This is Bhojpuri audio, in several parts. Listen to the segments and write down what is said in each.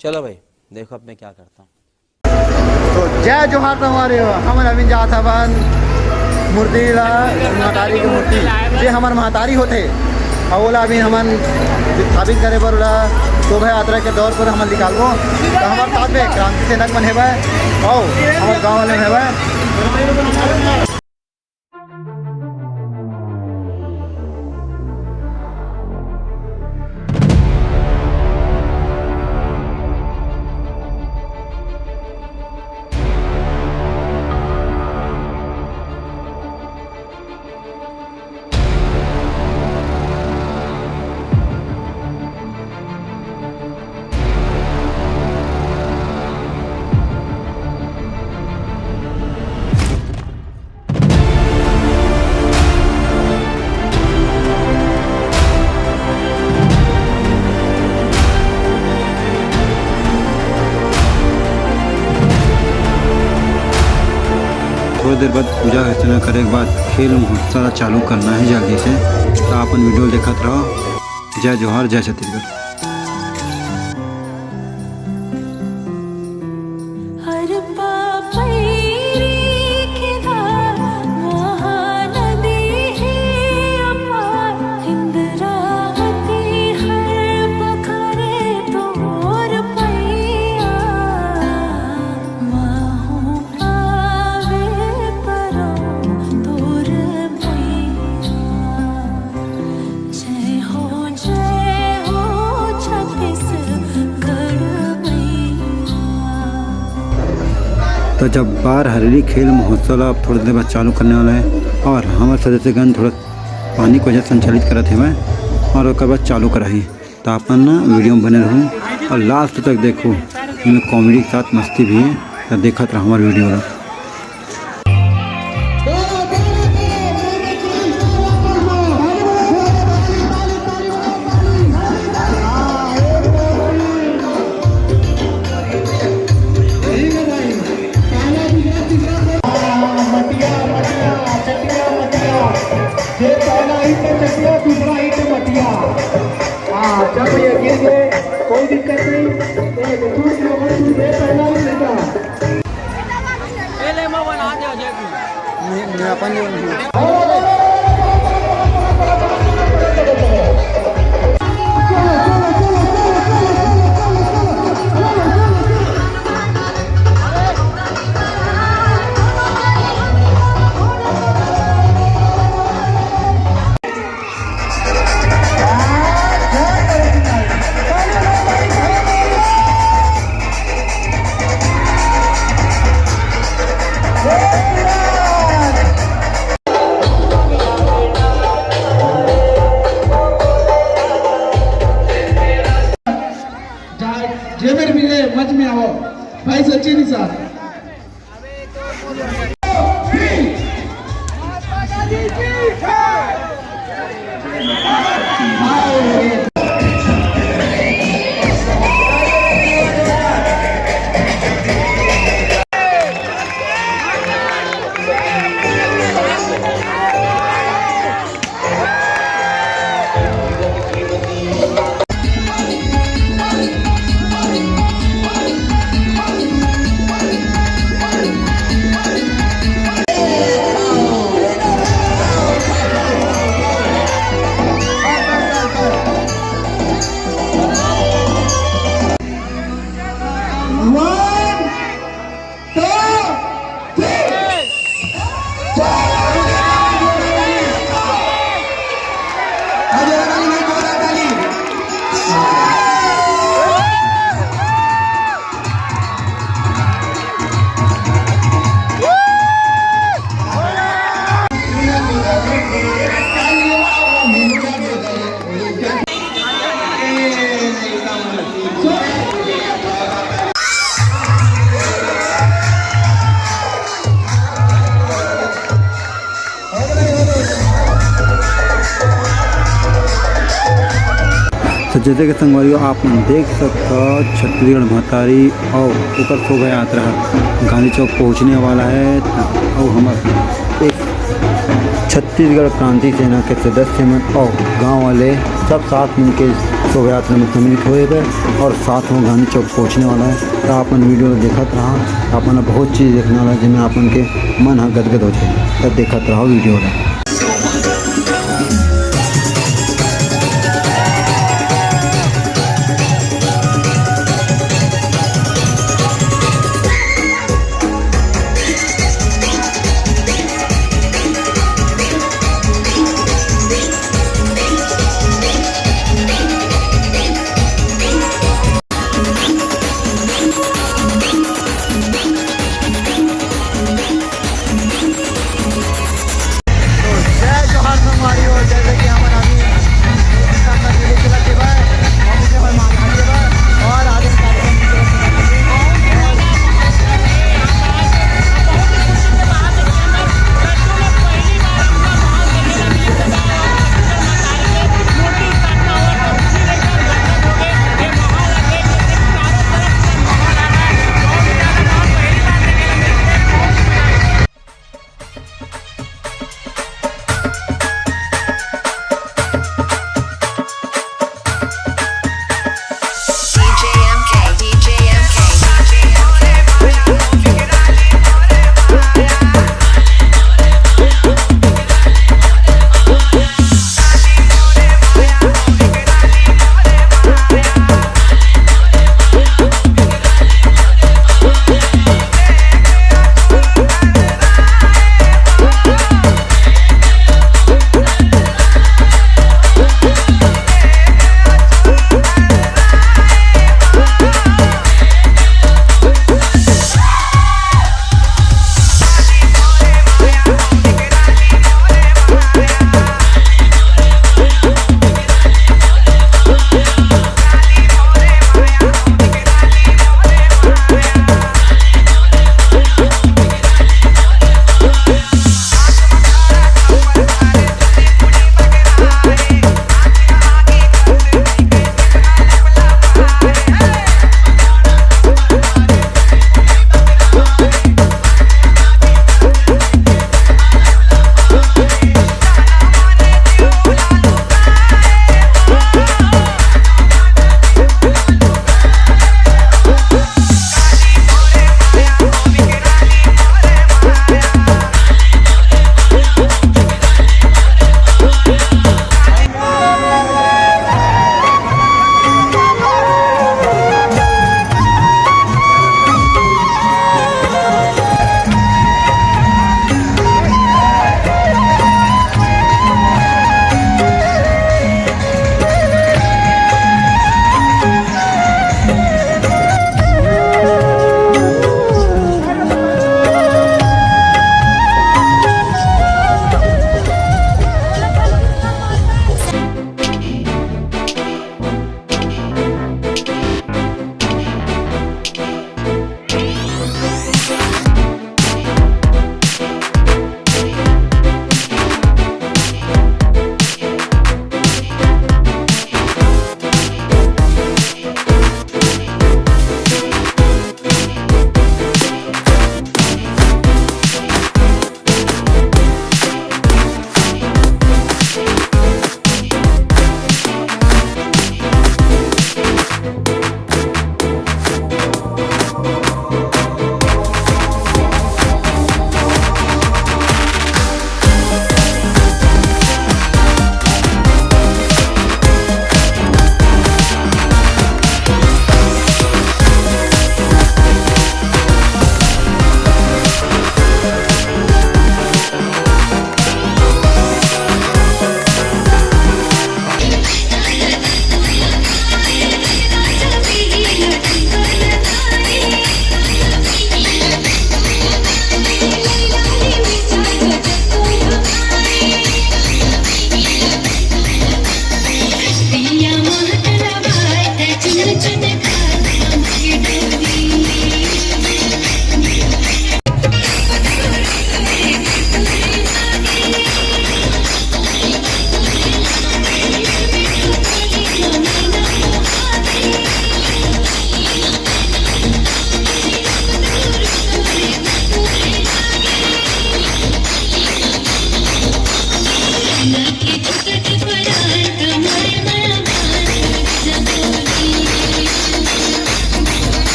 चलो भाई देखो अब मैं क्या करता हूँ। तो जय जोहार तो हमारे हम अभी जात हवन मूर्ति ला महतारी की मूर्ति जे हमार महतारी होते और ओला अभी हमन स्थापित करे बर ओला शोभा यात्रा के दौर पर हमन निकालबो। तो हमारे साथ में क्रांति सेनक मन हेबे और हमारे गाँव वाले हेबे। थोड़ी देर बाद पूजा अर्चना करे के बाद खेल महोत्सव चालू करना है जल्दी से। तो अपन वीडियो देखते रहो। जय जोहार, जय छत्तीसगढ़। तो जब बार हरेली खेल महोत्सव अब थोड़ी देर बाद चालू करने वाला है और हमारे सदस्यगण थोड़ा पानी को वजह संचालित करते हैं और उसके बाद चालू कराही। तो अपन ना वीडियो में बने रहूँ और लास्ट तक देखो। इनमें कॉमेडी के साथ मस्ती भी है। तो देखते रहो हमारे वीडियो का। कोई दिक्कत नहीं। जेवर मिले मच में आओ भाई सचिन साहब। तो जैसे कि संगवारियों आप देख सकते हो छत्तीसगढ़ महतारी और ऊपर शोभा यात्रा गांधी चौक पहुंचने वाला है। और हमारे एक छत्तीसगढ़ क्रांति सेना के सदस्य में और गांव वाले सब साथ मिलकर शोभा यात्रा में सम्मिलित होएगा और साथ में गांधी चौक पहुँचने वाला है। तो अपन वीडियो देखत रहा, अपन बहुत चीज़ देखने वाला है जिसमें अपन के मन गदगद हो जाए। तो देखत रहो वीडियो में।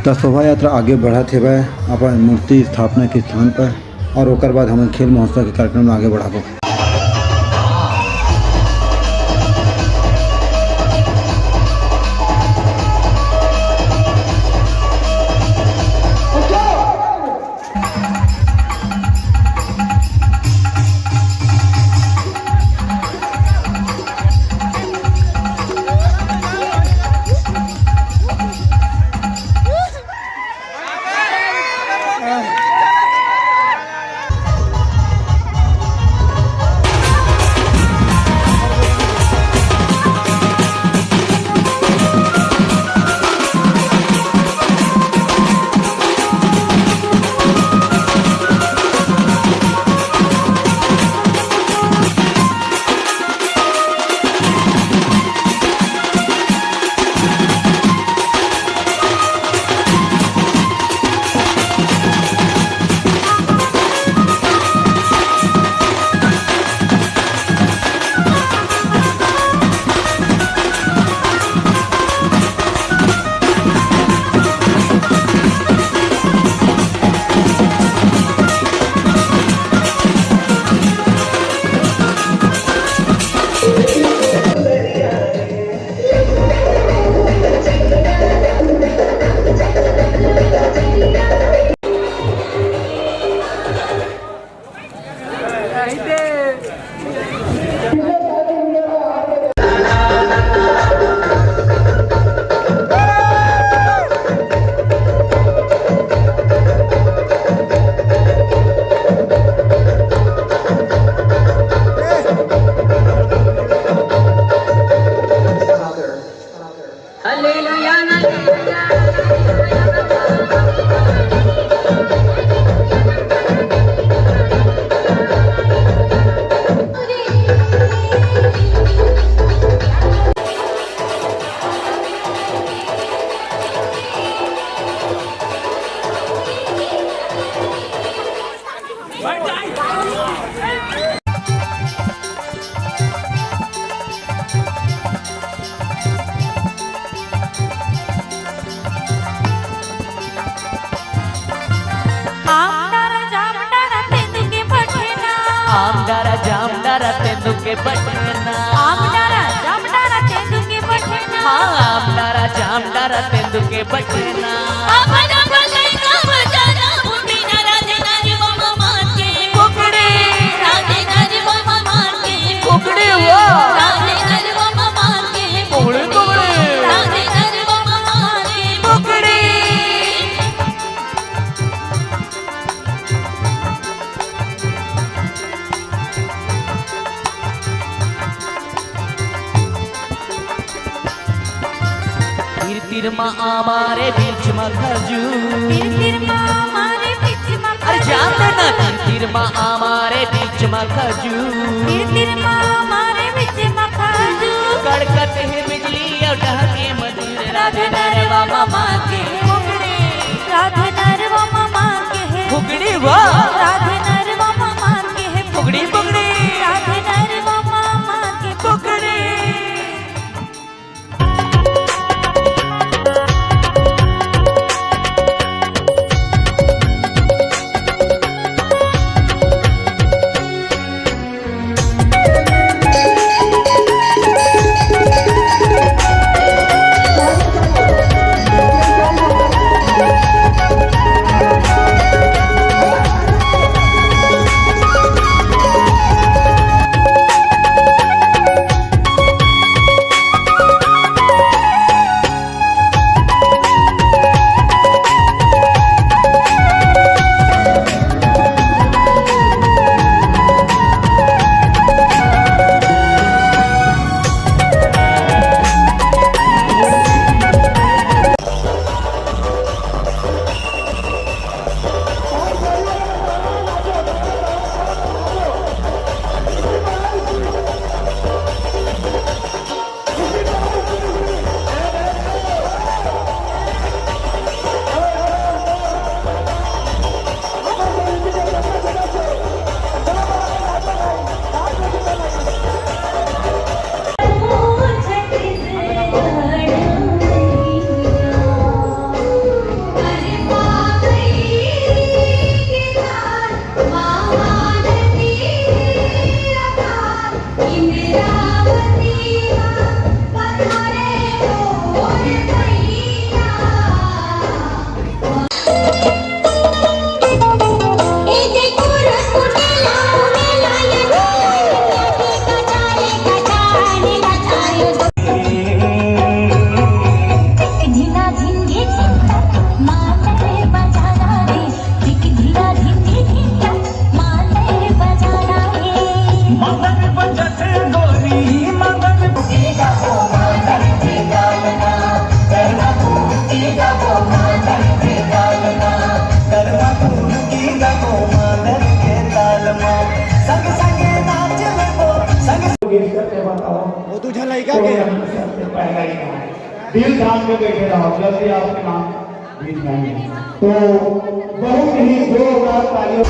तो शोभा यात्रा आगे बढ़त है अपन मूर्ति स्थापना के स्थान पर और ओकर बाद हम खेल महोत्सव के कार्यक्रम में आगे बढ़ाबो। जामदारा तेंदू के बटना आमदारा जामदारा तेंदू के बटना हाँ आमदारा जामदारा तेंदू के बटना अपना भलाई का बजाना मुंडी ना राधे नारी मामा मान के कुकड़े राधे नारी मामा मान के कुकड़े वो राधे नारी मामा मान के कुकड़े कुकड़े राधे नारी मामा मान के कुकड़े तिर माँ हमारे बीच में खजूर तिर हमारे बीच में अरे जानते ना तिर माँ हमारे बीच में खजूर तिर हमारे बीच में खजूर कड़कत है बिजली और ढहके मधुर राधे नरवा मामा के फुगड़ी राधे नरवा मामा के है फुगड़ी वाह राधे नरवा मामा के है फुगड़ी फुगड़ी राधे नरवा मामा के फुगड़ी ये हमने सबसे पहला ही कहा है। दिल थाम के बैठे रहो, जल्दी आपके नाम बीच में तो बहुत ही जोरदार तालियों